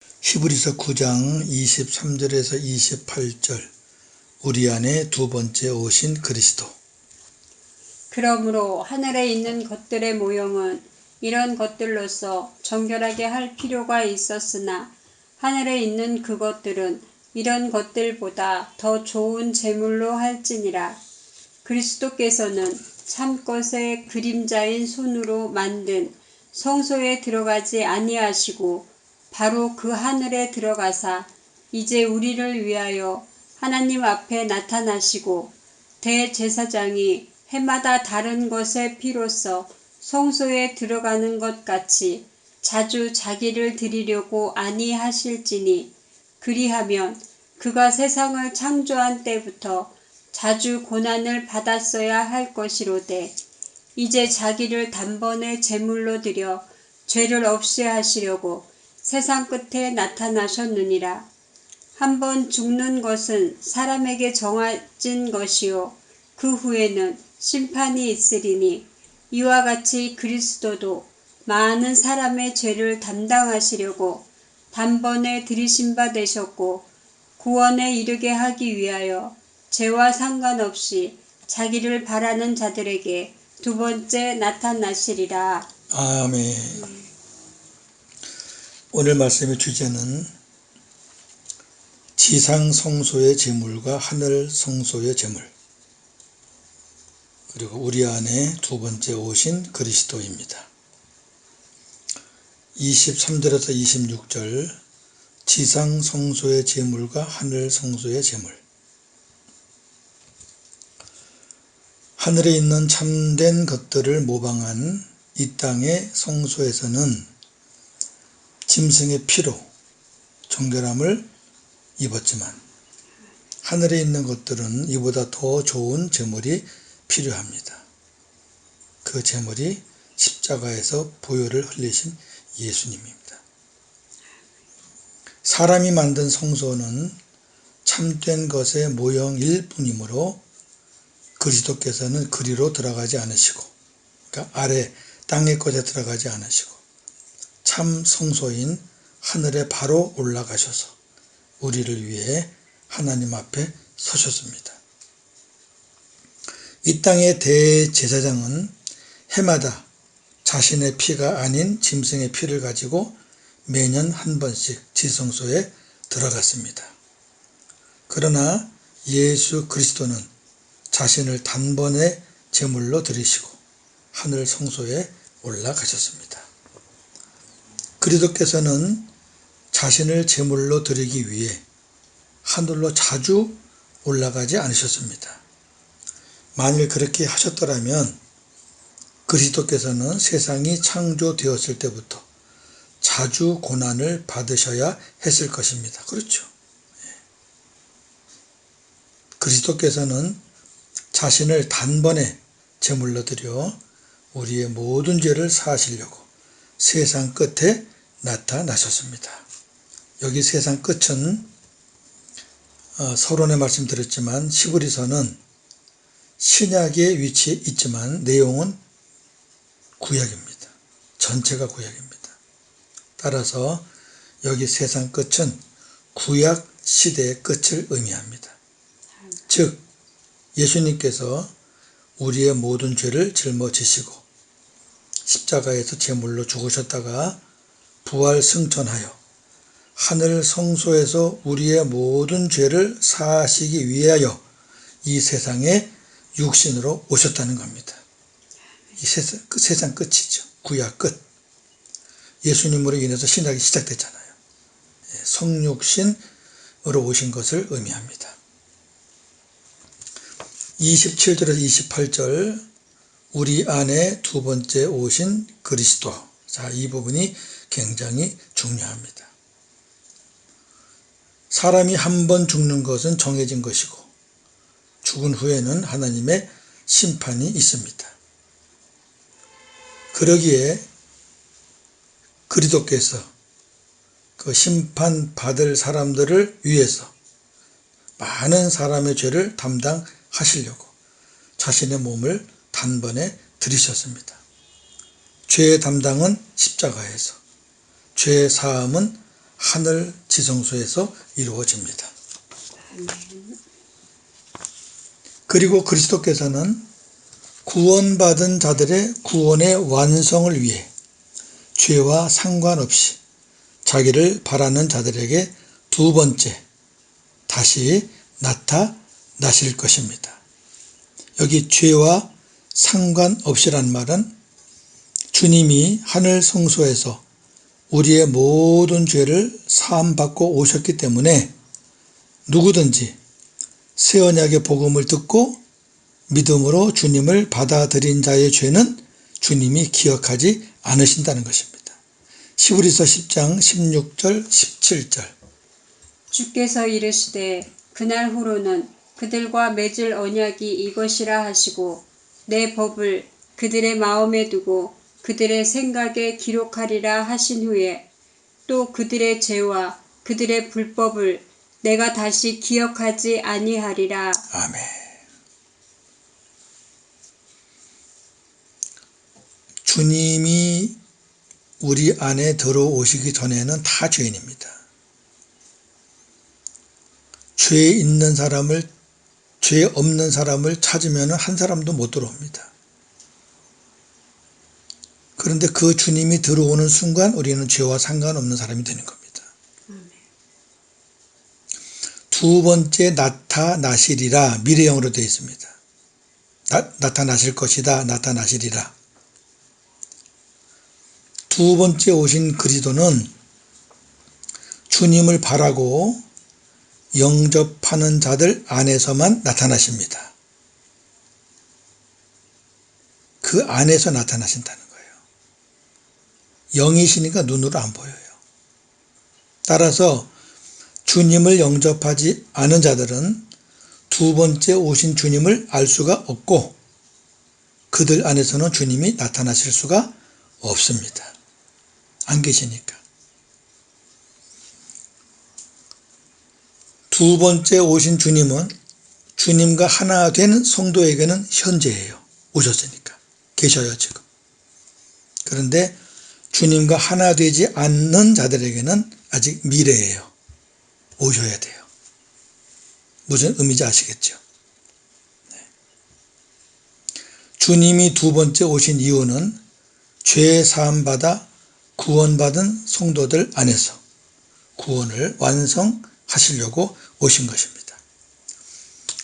히브리서 9장 23절에서 28절 우리 안에 두 번째 오신 그리스도. 그러므로 하늘에 있는 것들의 모형은 이런 것들로서 정결하게 할 필요가 있었으나 하늘에 있는 그것들은 이런 것들보다 더 좋은 제물로 할지니라. 그리스도께서는 참것의 그림자인 손으로 만든 성소에 들어가지 아니하시고 바로 그 하늘에 들어가사 이제 우리를 위하여 하나님 앞에 나타나시고 대제사장이 해마다 다른 것의 피로써 성소에 들어가는 것 같이 자주 자기를 드리려고 아니하실지니 그리하면 그가 세상을 창조한 때부터 자주 고난을 받았어야 할 것이로되 이제 자기를 단번에 제물로 드려 죄를 없이 하시려고 세상 끝에 나타나셨느니라. 한번 죽는 것은 사람에게 정해진 것이요 그 후에는 심판이 있으리니 이와 같이 그리스도도 많은 사람의 죄를 담당하시려고 단번에 들이신 바 되셨고 구원에 이르게 하기 위하여 죄와 상관없이 자기를 바라는 자들에게 두 번째 나타나시리라. 아멘. 오늘 말씀의 주제는 지상 성소의 제물과 하늘 성소의 제물, 그리고 우리 안에 두 번째 오신 그리스도입니다. 23절에서 26절 지상 성소의 제물과 하늘 성소의 제물. 하늘에 있는 참된 것들을 모방한 이 땅의 성소에서는 짐승의 피로 정결함을 입었지만 하늘에 있는 것들은 이보다 더 좋은 제물이 필요합니다. 그 제물이 십자가에서 보혈을 흘리신 예수님입니다. 사람이 만든 성소는 참된 것의 모형일 뿐이므로 그리스도께서는 그리로 들어가지 않으시고, 그러니까 아래 땅의 것에 들어가지 않으시고 참 성소인 하늘에 바로 올라가셔서 우리를 위해 하나님 앞에 서셨습니다. 이 땅의 대제사장은 해마다 자신의 피가 아닌 짐승의 피를 가지고 매년 한 번씩 지성소에 들어갔습니다. 그러나 예수 그리스도는 자신을 단번에 제물로 드리시고 하늘 성소에 올라가셨습니다. 그리스도께서는 자신을 제물로 드리기 위해 하늘로 자주 올라가지 않으셨습니다. 만일 그렇게 하셨더라면 그리스도께서는 세상이 창조되었을 때부터 자주 고난을 받으셔야 했을 것입니다. 그렇죠? 그리스도께서는 자신을 단번에 제물로 드려 우리의 모든 죄를 사하시려고 세상 끝에 나타나셨습니다. 여기 세상 끝은 서론에 말씀드렸지만 히브리서는 신약에 위치해 있지만 내용은 구약입니다. 전체가 구약입니다. 따라서 여기 세상 끝은 구약 시대의 끝을 의미합니다. 즉 예수님께서 우리의 모든 죄를 짊어지시고 십자가에서 제물로 죽으셨다가 부활 승천하여 하늘 성소에서 우리의 모든 죄를 사하시기 위하여 이 세상에 육신으로 오셨다는 겁니다. 이 세상 끝이죠. 구약 끝. 예수님으로 인해서 신약이 시작됐잖아요. 성육신으로 오신 것을 의미합니다. 27절에서 28절 우리 안에 두 번째 오신 그리스도. 자, 이 부분이 굉장히 중요합니다. 사람이 한 번 죽는 것은 정해진 것이고 죽은 후에는 하나님의 심판이 있습니다. 그러기에 그리스도께서 그 심판받을 사람들을 위해서 많은 사람의 죄를 담당하시려고 자신의 몸을 단번에 들이셨습니다. 죄의 담당은 십자가에서, 죄의 사함은 하늘 지성소에서 이루어집니다. 그리고 그리스도께서는 구원받은 자들의 구원의 완성을 위해 죄와 상관없이 자기를 바라는 자들에게 두 번째 다시 나타나실 것입니다. 여기 죄와 상관없이란 말은 주님이 하늘 성소에서 우리의 모든 죄를 사함받고 오셨기 때문에 누구든지 새 언약의 복음을 듣고 믿음으로 주님을 받아들인 자의 죄는 주님이 기억하지 않으신다는 것입니다. 히브리서 10장 16절 17절. 주께서 이르시되 그날 후로는 그들과 맺을 언약이 이것이라 하시고 내 법을 그들의 마음에 두고 그들의 생각에 기록하리라 하신 후에 또 그들의 죄와 그들의 불법을 내가 다시 기억하지 아니하리라. 아멘. 주님이 우리 안에 들어오시기 전에는 다 죄인입니다. 죄 있는 사람을, 죄 없는 사람을 찾으면 한 사람도 못 들어옵니다. 그런데 그 주님이 들어오는 순간 우리는 죄와 상관없는 사람이 되는 겁니다. 두 번째 나타나시리라 미래형으로 되어 있습니다. 나타나실 것이다, 나타나시리라. 두 번째 오신 그리스도는 주님을 바라고 영접하는 자들 안에서만 나타나십니다. 그 안에서 나타나신다는 거예요. 영이시니까 눈으로 안 보여요. 따라서 주님을 영접하지 않은 자들은 두 번째 오신 주님을 알 수가 없고 그들 안에서는 주님이 나타나실 수가 없습니다. 안 계시니까. 두 번째 오신 주님은 주님과 하나 된 성도에게는 현재예요. 오셨으니까. 계셔요 지금. 그런데 주님과 하나 되지 않는 자들에게는 아직 미래예요. 오셔야 돼요. 무슨 의미인지 아시겠죠? 네. 주님이 두 번째 오신 이유는 죄 사함받아 구원받은 성도들 안에서 구원을 완성하시려고 오신 것입니다.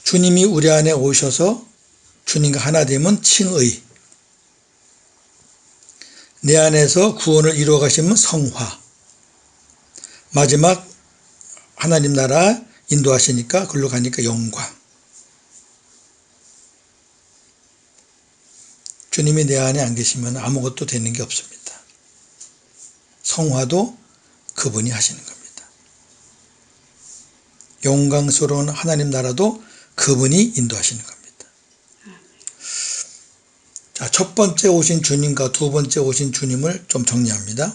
주님이 우리 안에 오셔서 주님과 하나 되면 칭의, 내 안에서 구원을 이루어 가시면 성화, 마지막 하나님 나라 인도하시니까 글로 가니까 영광. 주님이 내 안에 안 계시면 아무것도 되는 게 없습니다. 성화도 그분이 하시는 겁니다. 영광스러운 하나님 나라도 그분이 인도하시는 겁니다. 자, 첫 번째 오신 주님과 두 번째 오신 주님을 좀 정리합니다.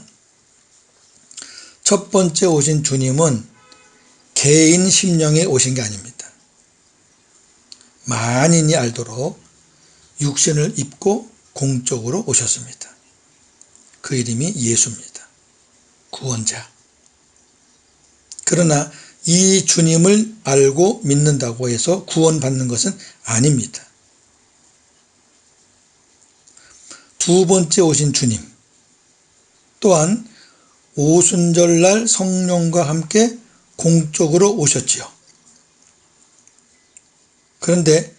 첫 번째 오신 주님은 개인 심령에 오신 게 아닙니다. 만인이 알도록 육신을 입고 공적으로 오셨습니다. 그 이름이 예수입니다. 구원자. 그러나 이 주님을 알고 믿는다고 해서 구원받는 것은 아닙니다. 두 번째 오신 주님 또한 오순절날 성령과 함께 공적으로 오셨지요. 그런데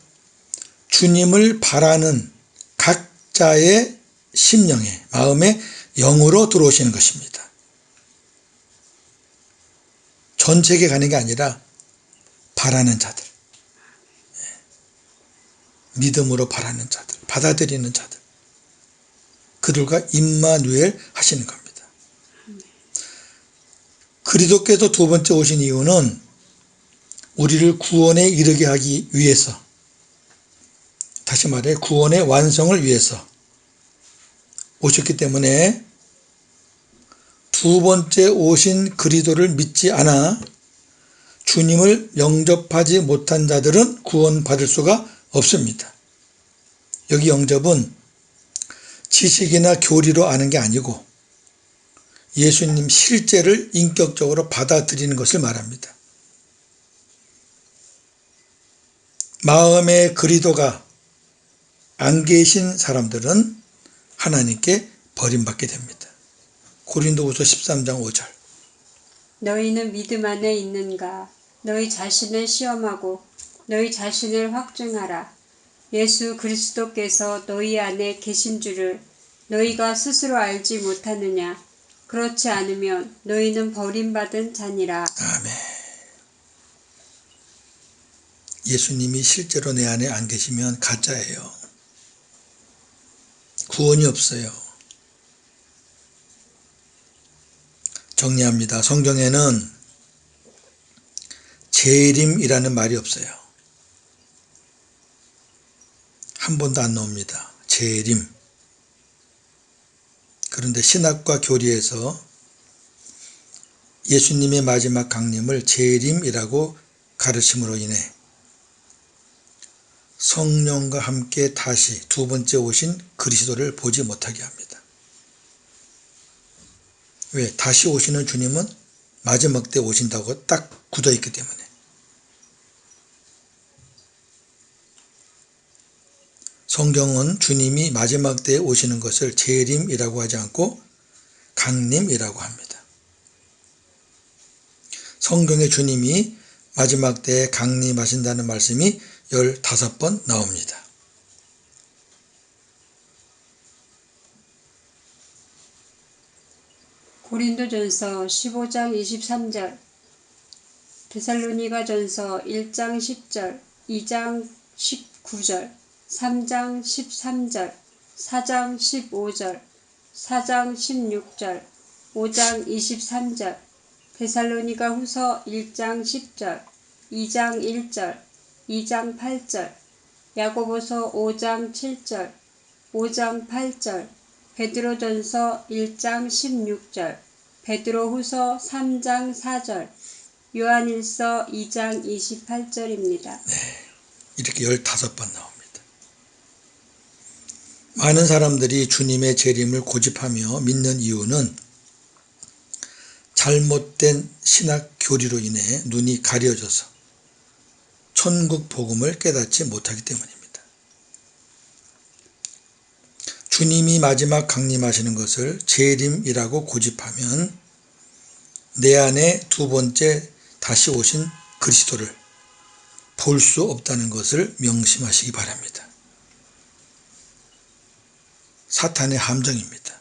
주님을 바라는 각자의 심령에, 마음에 영으로 들어오시는 것입니다. 전체에게 가는 게 아니라 바라는 자들, 믿음으로 바라는 자들, 받아들이는 자들, 그들과 임마누엘 하시는 겁니다. 그리스도께서 두 번째 오신 이유는 우리를 구원에 이르게 하기 위해서, 다시 말해 구원의 완성을 위해서 오셨기 때문에 두 번째 오신 그리스도를 믿지 않아 주님을 영접하지 못한 자들은 구원받을 수가 없습니다. 여기 영접은 지식이나 교리로 아는 게 아니고 예수님 실제를 인격적으로 받아들이는 것을 말합니다. 마음의 그리도가 안 계신 사람들은 하나님께 버림받게 됩니다. 고린도후서 13장 5절. 너희는 믿음 안에 있는가? 너희 자신을 시험하고 너희 자신을 확증하라. 예수 그리스도께서 너희 안에 계신 줄을 너희가 스스로 알지 못하느냐? 그렇지 않으면 너희는 버림받은 자니라. 아멘. 예수님이 실제로 내 안에 안 계시면 가짜예요. 구원이 없어요. 정리합니다. 성경에는 재림이라는 말이 없어요. 한 번도 안 나옵니다. 재림. 그런데 신학과 교리에서 예수님의 마지막 강림을 재림이라고 가르침으로 인해 성령과 함께 다시 두 번째 오신 그리스도를 보지 못하게 합니다. 왜? 다시 오시는 주님은 마지막 때 오신다고 딱 굳어있기 때문에. 성경은 주님이 마지막 때에 오시는 것을 재림이라고 하지 않고 강림이라고 합니다. 성경에 주님이 마지막 때에 강림하신다는 말씀이 15번 나옵니다. 고린도전서 15장 23절, 데살로니가전서 1장 10절, 2장 19절, 3장 13절, 4장 15절, 4장 16절, 5장 23절, 데살로니가 후서 1장 10절, 2장 1절, 2장 8절, 야고보서 5장 7절, 5장 8절, 베드로전서 1장 16절, 베드로후서 3장 4절, 요한일서 2장 28절입니다. 이렇게 15번 나옵니다. 많은 사람들이 주님의 재림을 고집하며 믿는 이유는 잘못된 신학 교리로 인해 눈이 가려져서 천국 복음을 깨닫지 못하기 때문입니다. 주님이 마지막 강림하시는 것을 재림이라고 고집하면 내 안에 두 번째 다시 오신 그리스도를 볼 수 없다는 것을 명심하시기 바랍니다. 사탄의 함정입니다.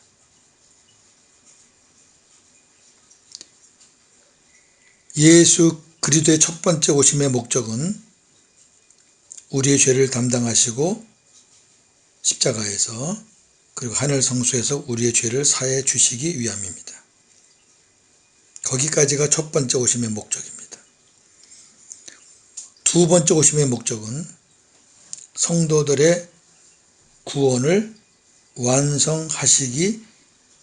예수 그리스도의 첫 번째 오심의 목적은 우리의 죄를 담당하시고 십자가에서 그리고 하늘 성소에서 우리의 죄를 사해 주시기 위함입니다. 거기까지가 첫 번째 오심의 목적입니다. 두 번째 오심의 목적은 성도들의 구원을 완성하시기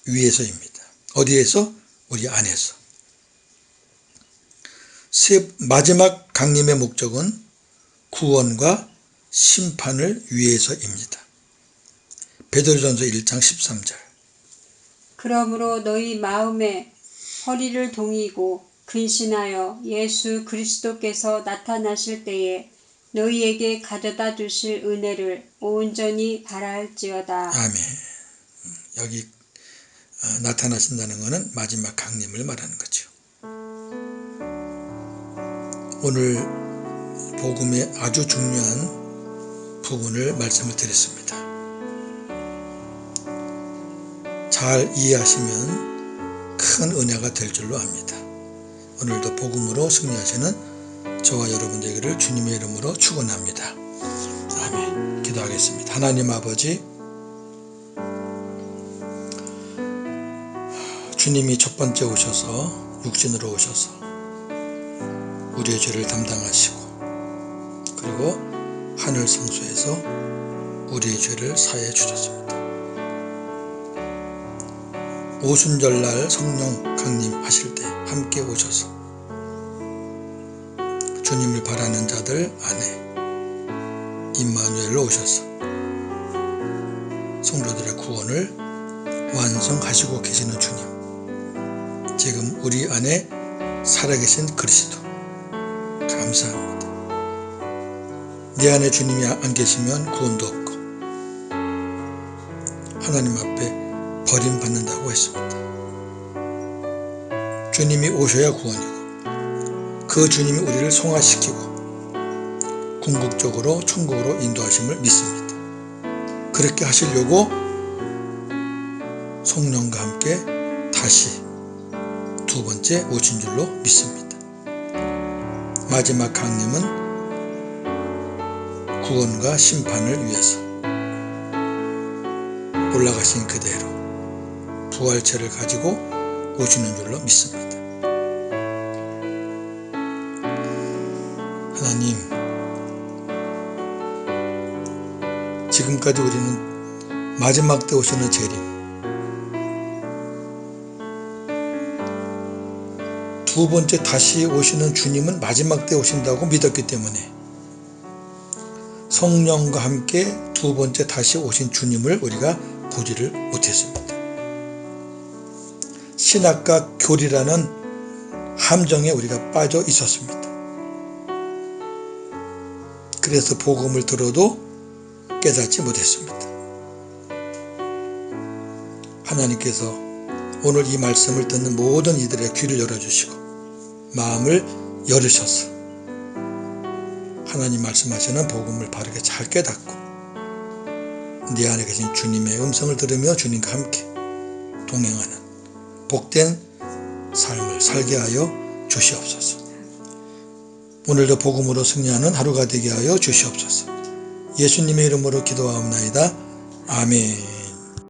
위해서입니다. 어디에서? 우리 안에서. 마지막 강림의 목적은 구원과 심판을 위해서입니다. 베드로전서 1장 13절. 그러므로 너희 마음에 허리를 동이고 근신하여 예수 그리스도께서 나타나실 때에 너희에게 가져다 주실 은혜를 온전히 바랄지어다. 아멘. 여기 나타나신다는 것은 마지막 강림을 말하는 거죠. 오늘 복음의 아주 중요한 부분을 말씀을 드렸습니다. 잘 이해하시면 큰 은혜가 될 줄로 압니다. 오늘도 복음으로 승리하시는 저와 여러분 되기를 주님의 이름으로 축원합니다. 아멘. 기도하겠습니다. 하나님 아버지, 주님이 첫 번째 오셔서 육신으로 오셔서 우리의 죄를 담당하시고 그리고 하늘 성소에서 우리의 죄를 사해 주셨습니다. 오순절날 성령 강림하실 때 함께 오셔서 주님을 바라는 자들 안에 임마누엘로 오셔서 성도들의 구원을 완성하시고 계시는 주님, 지금 우리 안에 살아계신 그리스도 감사합니다. 내 안에 주님이 안 계시면 구원도 없고 하나님 앞에 버림받는다고 했습니다. 주님이 오셔야 구원이고 그 주님이 우리를 송화시키고 궁극적으로 천국으로 인도하심을 믿습니다. 그렇게 하시려고 성령과 함께 다시 두 번째 오신 줄로 믿습니다. 마지막 강림은 구원과 심판을 위해서 올라가신 그대로 부활체를 가지고 오시는 줄로 믿습니다. 하나님, 지금까지 우리는 마지막 때 오시는 재림, 두 번째 다시 오시는 주님은 마지막 때 오신다고 믿었기 때문에 성령과 함께 두 번째 다시 오신 주님을 우리가 보지를 못했습니다. 신학과 교리라는 함정에 우리가 빠져 있었습니다. 그래서 복음을 들어도 깨닫지 못했습니다. 하나님께서 오늘 이 말씀을 듣는 모든 이들의 귀를 열어주시고 마음을 열으셔서 하나님 말씀하시는 복음을 바르게 잘 깨닫고 내 안에 계신 주님의 음성을 들으며 주님과 함께 동행하는 복된 삶을 살게 하여 주시옵소서. 오늘도 복음으로 승리하는 하루가 되게 하여 주시옵소서. 예수님의 이름으로 기도하옵나이다. 아멘.